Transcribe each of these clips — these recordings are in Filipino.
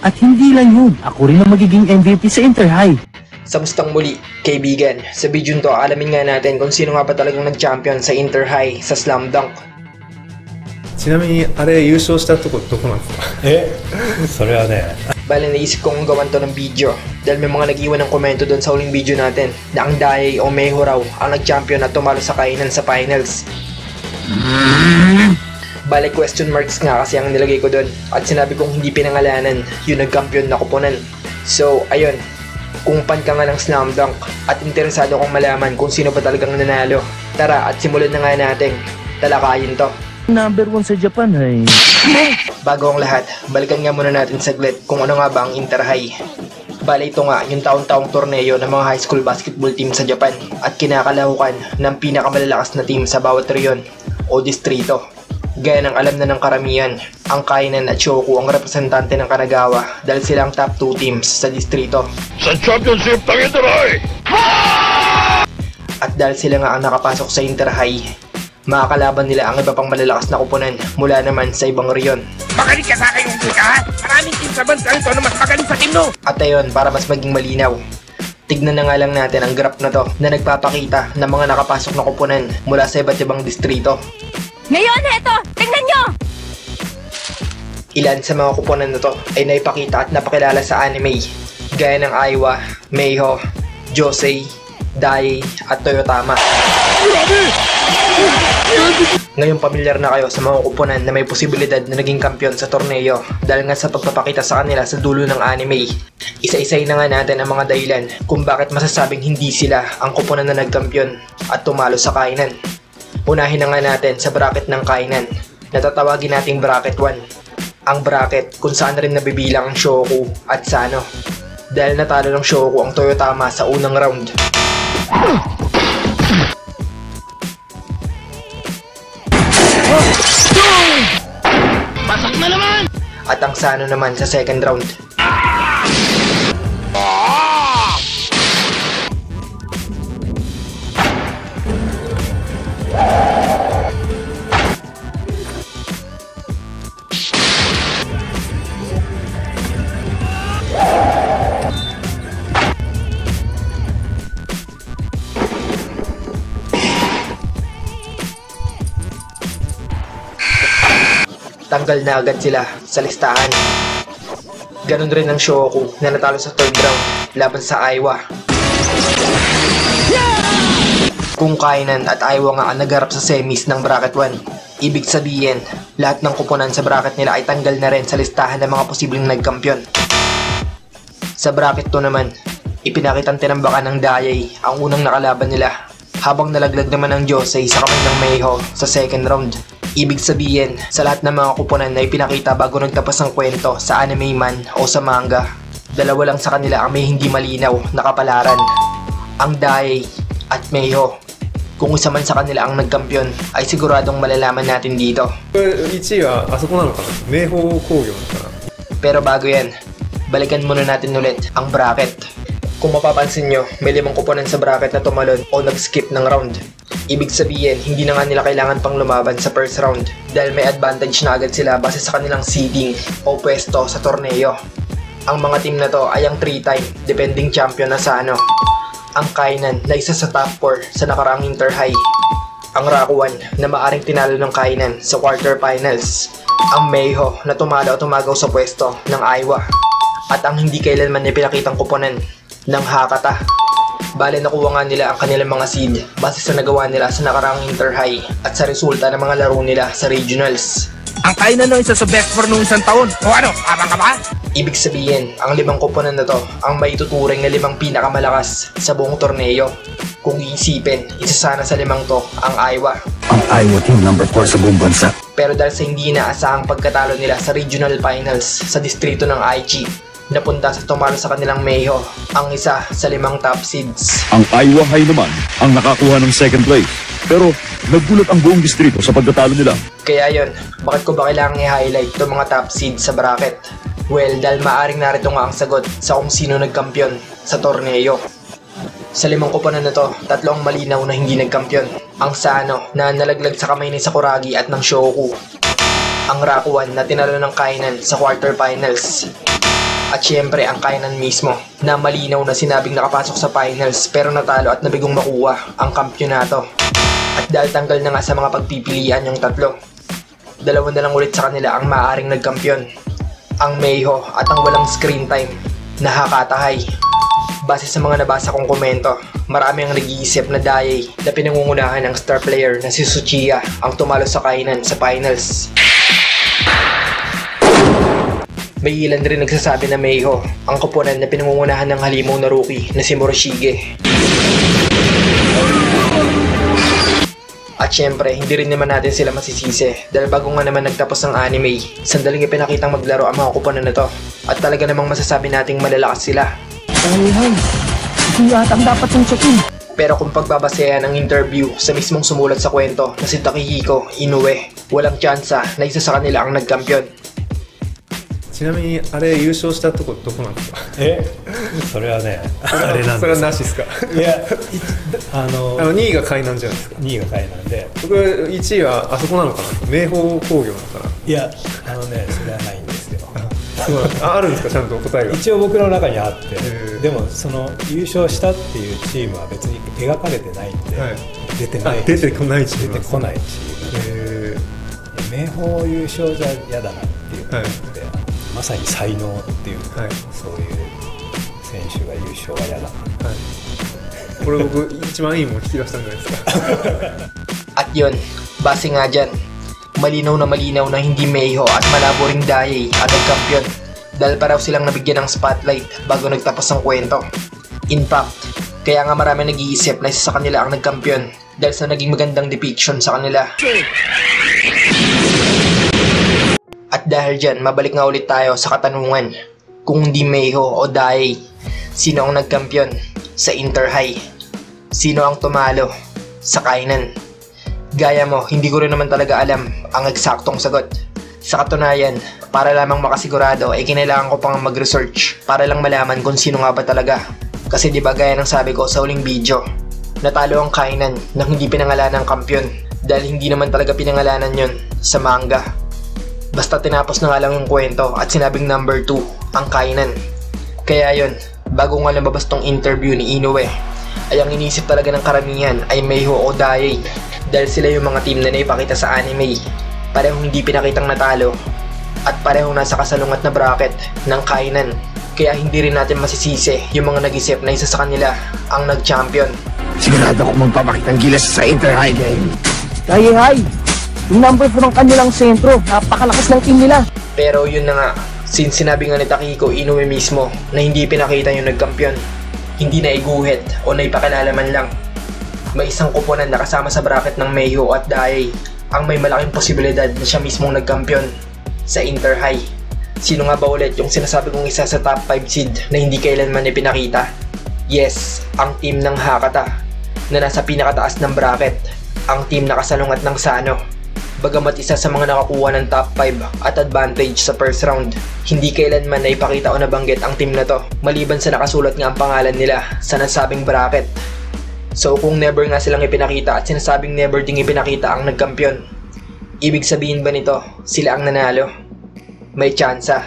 At hindi lang yun, ako rin ang magiging MVP sa Inter-High. Sa mustang muli, kaibigan, sa video to alamin nga natin kung sino nga ba talagang nag-champion sa Inter-High sa Slam Dunk. ちなみにあれ優勝したとこどこなんですか？それはね Bale naisip kong gawan to ng video dahil may mga nag-iwan ng komento doon sa huling video natin na ang Dayay o Meho raw ang nag-champion at tumalo sa kainan sa finals. Bale question marks nga kasi ang nilagay ko doon at sinabi kong hindi pinangalanan yung nag-champion na kuponan. So ayun, kung fan ka nga ng Slam Dunk at interesado kong malaman kung sino ba talagang nanalo, tara at simulan na nga natin, talakayin to. Number 1 sa Japan ay... Bago ang lahat, balikan nga muna natin saglit kung ano nga ba ang Inter-High. Bale ito nga yung taon-taong torneo ng mga high school basketball team sa Japan at kinakalahukan ng pinakamalalakas na team sa bawat reyon o distrito. Gaya ng alam na ng karamihan, ang Kainan at Shoku ang representante ng Kanagawa dahil sila ang top 2 teams sa distrito. Sa championship ng Inter-High! At dahil sila nga ang nakapasok sa Inter-High, makakalaban nila ang iba pang malalakas na kuponan mula naman sa ibang reyon. Magaling ka sa akin yung buka ha? Maraming team sa bansa ito na mas magaling sa team no? At ayun, para mas maging malinaw, tignan na nga lang natin ang graph na to na nagpapakita ng mga nakapasok na kuponan mula sa iba't ibang distrito. Ngayon, heto! Tingnan nyo! Ilan sa mga kuponan na to ay naipakita at napakilala sa anime, gaya ng Aiwa, Meho, Josei, Dayay at Toyotama. Ngayon pamilyar na kayo sa mga kuponan na may posibilidad na naging kampiyon sa torneo dahil nga sa pagpapakita sa kanila sa dulo ng anime. Isa-isay na nga natin ang mga dahilan kung bakit masasabing hindi sila ang kuponan na nagkampiyon at tumalo sa Kainan. Unahin na nga natin sa bracket ng Kainan na tatawagin nating bracket 1. Ang bracket kung saan rin nabibilang ang Shoku at Sano dahil natalo ng Shoku ang Toyotama sa unang round. Pasok na naman! At ang Sano naman sa second round. Tanggal na agad sila sa listahan. Ganon rin ang Shoku na natalo sa third round laban sa Aiwa. Kung Kainan at Aiwa nga ang nagharap sa semis ng bracket 1, ibig sabihin, lahat ng kuponan sa bracket nila ay tanggal na rin sa listahan ng mga posibleng nagkampiyon. Sa bracket 2 naman, ipinakitang tinambakan ng Dayay ang unang nakalaban nila, habang nalaglag naman ng Josei sa kamay ng Meho sa second round. Ibig sabihin, sa lahat ng mga kuponan na ipinakita bago nagtapos ang kwento sa anime man o sa manga, dalawa lang sa kanila ang may hindi malinaw na kapalaran, ang Dayay at Meho. Kung isa man sa kanila ang nagkampiyon, ay siguradong malalaman natin dito. 1位はあそこなのかな？明豊工業なのかな？ Pero bago yan, balikan muna natin ulit ang bracket. Kung mapapansin nyo, may 5 kuponan sa bracket na tumalon o nag-skip ng round. Ibig sabihin, hindi na nga nila kailangan pang lumaban sa first round dahil may advantage na agad sila base sa kanilang seeding o pwesto sa torneo. Ang mga team na to ay ang 3-time defending champion na Sano, ang Kainan na isa sa top 4 sa nakaraang Inter-High, ang Rakuan na maaring tinalo ng Kainan sa quarterfinals, ang Meho na tumalo at tumagaw sa pwesto ng Aiwa, at ang hindi kailanman ipinakitang kuponan ng Hakata. Bale nakuha nga nila ang kanilang mga seed base sa nagawa nila sa nakaraang Inter-High at sa resulta ng mga laro nila sa regionals. Ang Kainan no isa sa best for nung isang taon. O ano, abang ka ba? Ibig sabihin, ang 5 kuponan na to ang maituturing na 5 pinakamalakas sa buong torneo. Kung iisipin, isa sana sa 5 to ang Aiwa. Ang Aiwa team number 4 sa buong bansa. Pero dahil sa hindi inaasahang pagkatalo nila sa regional finals sa distrito ng Aichi, napunta sa tumalo sa kanilang Meho, ang isa sa 5 top seeds. Ang Aiwa High naman ang nakakuha ng second place. Pero naggulat ang buong distrito sa pagkatalo nila. Kaya yon, bakit ko ba kailangang i-highlight itong mga top seeds sa bracket? Well, dahil maaring narito nga ang sagot sa kung sino nagkampiyon sa torneo. Sa 5 kuponan na to, 3 ang malinaw na hindi nagkampiyon. Ang Sano na nalaglag sa kamay ni Sakuragi at ng Shoku. Ang Rakuan na tinalo ng Kainan sa quarterfinals. At syempre ang Kainan mismo na malinaw na sinabing nakapasok sa finals pero natalo at nabigong makuha ang kampyonato. At dahil tanggal na nga sa mga pagpipilian yung tatlo, dalawa na lang ulit sa kanila ang maaaring nagkampyon. Ang Meiho at ang walang screen time na Hakatahay. Base sa mga nabasa kong komento, marami ang nag-iisip na Daye na pinangungunahan ng star player na si Tsuchiya ang tumalo sa Kainan sa finals. May ilan rin nagsasabi na Meiho ang koponan na pinangungunahan ng halimaw na rookie na si Moroshige. At syempre, hindi rin naman natin sila masisisi dahil bago nga naman nagtapos ang anime, sandaling ipinakitang maglaro ang mga koponan na to. At talaga namang masasabi nating malalakas sila. Hay, hindi atang dapat yung check-in. Pero kung pagbabasehan ang interview sa mismong sumulat sa kwento na si Takehiko Inoue, walang tsansa na isa sa kanila ang nagkampiyon. ちなみにあれ優勝したとこどこなんですか？それはね、あれなんそれはです。なしですか？いや、2位が海南じゃないですか。 2位が海南で、僕1位はあそこなのかな、明豊工業なのかな。いや、それはないんですよ。そうなんです。あるんですか、ちゃんと答えが。一応僕の中にあって、ーでもその優勝したっていうチームは別に描かれてないんで、はい出てないあ出てこないチーム出てこないチームで、明豊優勝じゃ嫌だなっていうので、まさに才能っていうか、はいそういう選手が優勝は嫌だな。これ僕一番いいもん引き出したんじゃないですか。 At yun, base nga dyan, malinaw na hindi Meiho at malabo ring Daye ang nagkampiyon dahil paraw silang nabigyan ng spotlight bago nagtapos ang kwento. In fact, kaya nga marami nag-iisip na isa sa kanila ang nagkampiyon dahil sa naging magandang depiction sa kanila. At dahil dyan, mabalik nga ulit tayo sa katanungan, kung hindi Meiho o Daye, sino ang nagkampiyon sa Inter-High? Sino ang tumalo sa Kainan? Gaya mo, hindi ko rin naman talaga alam ang eksaktong sagot. Sa katunayan, para lamang makasigurado ay kinailangan ko pang mag-research para lang malaman kung sino nga ba talaga. Kasi diba gaya ng sabi ko sa huling video, natalo ang Kainan nang hindi pinangalanan ng kampyon dahil hindi naman talaga pinangalanan yon sa manga. Basta tinapos na nga lang yung kwento at sinabing number 2 ang Kainan. Kaya yon, bago nga lumabas tong interview ni Inoue, ay ang inisip talaga ng karamihan ay Meiho o Daye dahil sila yung mga team na naipakita sa anime. Parehong hindi pinakitang natalo at parehong nasa kasalungat na bracket ng Kainan. Kaya hindi rin natin masisisi yung mga nag-isip na isa sa kanila ang nag-champion. Sigurado ko magpapakitang gilas sa Inter-High game. Hay, yung number 4 ng kanilang sentro, napakalakas ng team nila. Pero yun na nga, since sinabi nga ni Takehiko Inoue mismo na hindi pinakita yung nagkampiyon, hindi na iguhit o naipakilala man lang, may isang koponan na kasama sa bracket ng Meiho at Daye ang may malaking posibilidad na siya mismong nagkampiyon sa Inter-High. Sino nga ba ulit yung sinasabi kong isa sa top 5 seed na hindi kailanman ipinakita? Yes, ang team ng Hakata na nasa pinakataas ng bracket, ang team na kasalungat ng Sano. Bagamat isa sa mga nakakuha ng top 5 at advantage sa first round, hindi kailanman na ipakita o nabanggit ang team na to maliban sa nakasulat nga ang pangalan nila sa nasabing bracket. So kung never nga silang ipinakita at sinasabing never ding ipinakita ang nagkampiyon, ibig sabihin ba nito sila ang nanalo? May tsansa.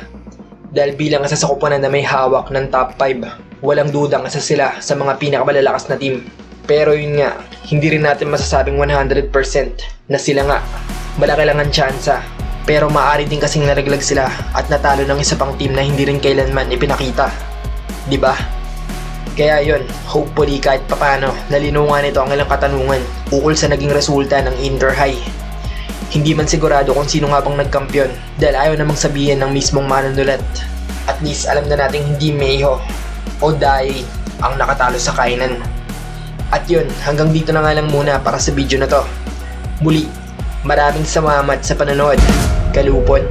Dahil bilang isa sa koponan na may hawak ng top 5, walang dudang isa sila sa mga pinakamalalakas na team. Pero yun nga, hindi rin natin masasabing 100% na sila nga. Malaki lang ang tsansa, pero maaari din kasing naraglag sila at natalo ng isa pang team na hindi rin kailanman ipinakita. Diba? Kaya yun, hopefully kahit papano, nalinungan nito ang ilang katanungan ukol sa naging resulta ng Inter-High. Hindi man sigurado kung sino nga bang nagkampiyon dahil ayaw namang sabihin ng mismong manunulat. At least alam na nating hindi Meiho o Daye ang nakatalo sa Kainan. At yun, hanggang dito na nga lang muna para sa video na to. Muli, maraming salamat sa panonood. Kalupon.